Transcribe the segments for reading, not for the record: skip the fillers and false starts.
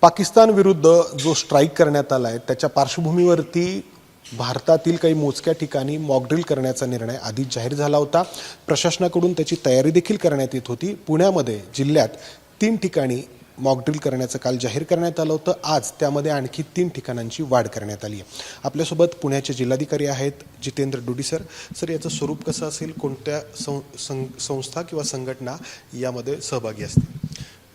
पाकिस्तान विरुद्ध जो स्ट्राईक करण्यात आला आहे त्याच्या पार्श्वभूमीवरती भारतातील काही मोजक्या ठिकाणी मॉकड्रिल करण्याचा निर्णय आधीच जाहीर झाला होता। प्रशासनाकडून त्याची तयारी देखील करण्यात येत होती। पुण्यामध्ये जिल्ह्यात 3 ठिकाणी मॉकड्रिल करण्याचं काल जाहीर करण्यात आलं होतं। आज त्यामध्ये आणखी 3 ठिकाणांची वाढ करण्यात आली आहे। आपल्यासोबत पुण्याचे जिल्हाधिकारी आहेत जितेंद्र डुडी सर। सर, याचं स्वरूप कसं असेल, कोणत्या संस्था किंवा संघटना यामध्ये सहभागी असतील?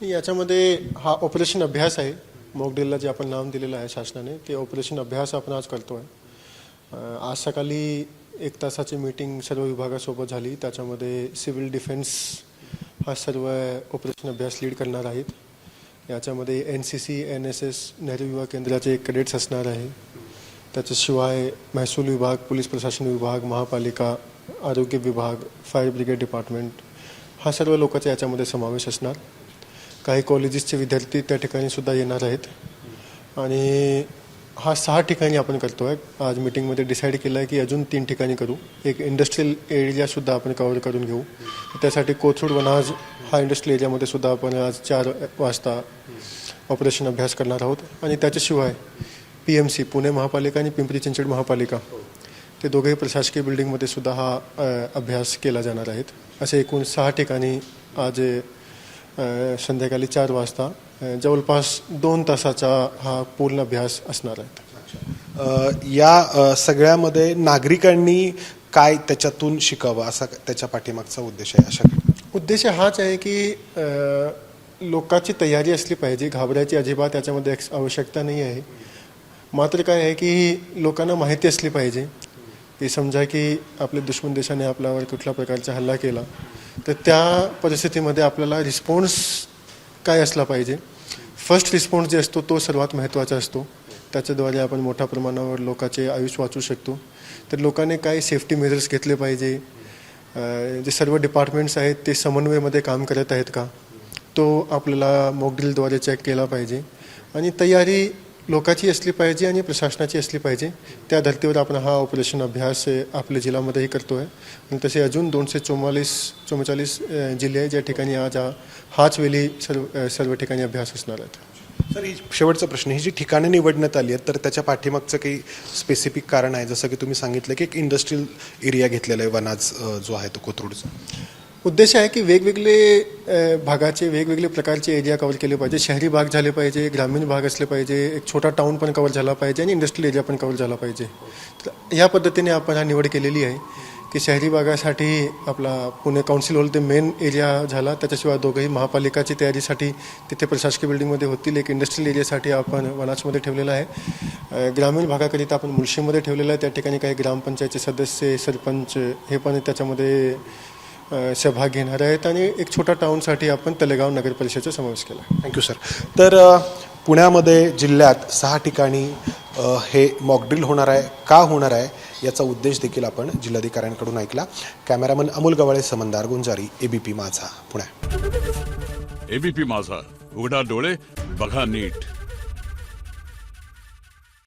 याच्यामध्ये हा ऑपरेशन अभ्यास आहे। मॉकड्रिलला जे आपण नाव दिलेलं आहे शासनाने, ते ऑपरेशन अभ्यास आपण आज करतो आहे। आज सकाळी 1 तासाची मीटिंग सर्व विभागासोबत झाली। त्याच्यामध्ये सिव्हिल डिफेन्स हा सर्व ऑपरेशन अभ्यास लीड करणार आहेत। याच्यामध्ये NCC NSS नेहरू युवा केंद्राचे कॅडेट्स असणार आहे। त्याच्याशिवाय महसूल विभाग, पोलीस प्रशासन विभाग, महापालिका, आरोग्य विभाग, फायर ब्रिगेड डिपार्टमेंट हा सर्व लोकांचा याच्यामध्ये समावेश असणार। काही कॉलेजेसचे विद्यार्थी त्या ठिकाणी सुद्धा येणार आहेत आणि हा 6 ठिकाणी आपण करतो आहे। आज मीटिंगमध्ये डिसाईड केलं आहे की अजून 3 ठिकाणी करू। एक इंडस्ट्रियल एरियासुद्धा आपण कव्हर करून घेऊ। त्यासाठी कोथरूड वनाज हा इंडस्ट्रियल एरियामध्ये सुद्धा आपण आज 4 वाजता ऑपरेशन अभ्यास करणार आहोत। आणि त्याच्याशिवाय PMC पुणे महापालिका आणि पिंपरी चिंचवड महापालिका ते दोघेही प्रशासकीय बिल्डिंगमध्ये सुद्धा हा अभ्यास केला जाणार आहेत। असे एकूण 6 ठिकाणी आज संध्याकाळी 4 वाजता जवळपास 2 तासाचा हा पूर्ण अभ्यास असणार आहे। या सगळ्यामध्ये नागरिकांनी काय त्याच्यातून शिकावं असा त्याच्या पाठीमागचा उद्देश आहे? अशा उद्देश हाच आहे की लोकांची तयारी असली पाहिजे। घाबरायची अजिबात त्याच्यामध्ये आवश्यकता नाही आहे। मात्र काय आहे की लोकांना माहिती असली पाहिजे की समजा की आपल्या दुश्मन देशाने आपल्यावर कुठल्या प्रकारचा हल्ला केला तर त्या परिस्थितीमध्ये आपल्याला रिस्पॉन्स काय असला पाहिजे। फर्स्ट रिस्पॉन्स जे असतो तो सर्वात महत्त्वाचा असतो। त्याच्याद्वारे आपण मोठ्या प्रमाणावर लोकांचे आयुष्य वाचवू शकतो। तर लोकांनी काय सेफ्टी मेजर्स घेतले पाहिजे, जे सर्व डिपार्टमेंट्स आहेत ते समन्वयामध्ये काम करत आहेत का, तो आपल्याला मॉकड्रिलद्वारे चेक केला पाहिजे। आणि तयारी लोकांची असली पाहिजे आणि प्रशासनाची असली पाहिजे। त्या धर्तीवर आपण हा ऑपरेशन अभ्यास आपल्या जिल्ह्यामध्येही करतो आहे। आणि तसे अजून 244 जिल्हे आहेत ज्या ठिकाणी आज हाच वेळी सर्व ठिकाणी अभ्यास असणार आहेत। सर, शेवटचा प्रश्न, ही जी ठिकाणे निवडण्यात आली आहेत तर त्याच्या पाठीमागचं काही स्पेसिफिक कारण आहे? जसं की तुम्ही सांगितलं की एक इंडस्ट्रियल एरिया घेतलेला आहे वनाज जो आहे तो कोथरूडचा। उद्देश आहे की वेगवेगळे भागाचे वेगवेगळे प्रकारचे एरिया कव्हर केले पाहिजे। शहरी भाग झाले पाहिजे, ग्रामीण भाग असले पाहिजे, एक छोटा टाउन पण कव्हर झाला पाहिजे आणि इंडस्ट्रियल एरिया पण कव्हर झाला पाहिजे। तर या पद्धतीने आपण हा निवड केलेली आहे की शहरी भागासाठी आपला पुणे काउन्सिल हॉल ते मेन एरिया झाला। त्याच्याशिवाय दोघंही महापालिकाची तयारीसाठी तिथे प्रशासकीय बिल्डिंगमध्ये होतील। एक इंडस्ट्रियल एरियासाठी आपण वनाजमध्ये ठेवलेला आहे। ग्रामीण भागाकरिता आपण मुळशीमध्ये ठेवलेलं आहे। त्या ठिकाणी काही ग्रामपंचायतचे सदस्य, सरपंच हे पण त्याच्यामध्ये सहभाग घेणार आहेत। आणि एक छोटा टाउनसाठी आपण तलेगाव नगर परिषदेचा समावेश केला। Thank you sir. तर पुण्यामध्ये जिल्ह्यात 6 ठिकाणी हे मॉकड्रिल होणार आहे। का होणार आहे याचा उद्देश देखील आपण जिल्हाधिकाऱ्यांकडून ऐकला। कॅमेरामन अमोल गवाळे, समंदार गुंजारी, ABP माझा, पुणे। ABP माझा, उघडा डोळे बघा नीट।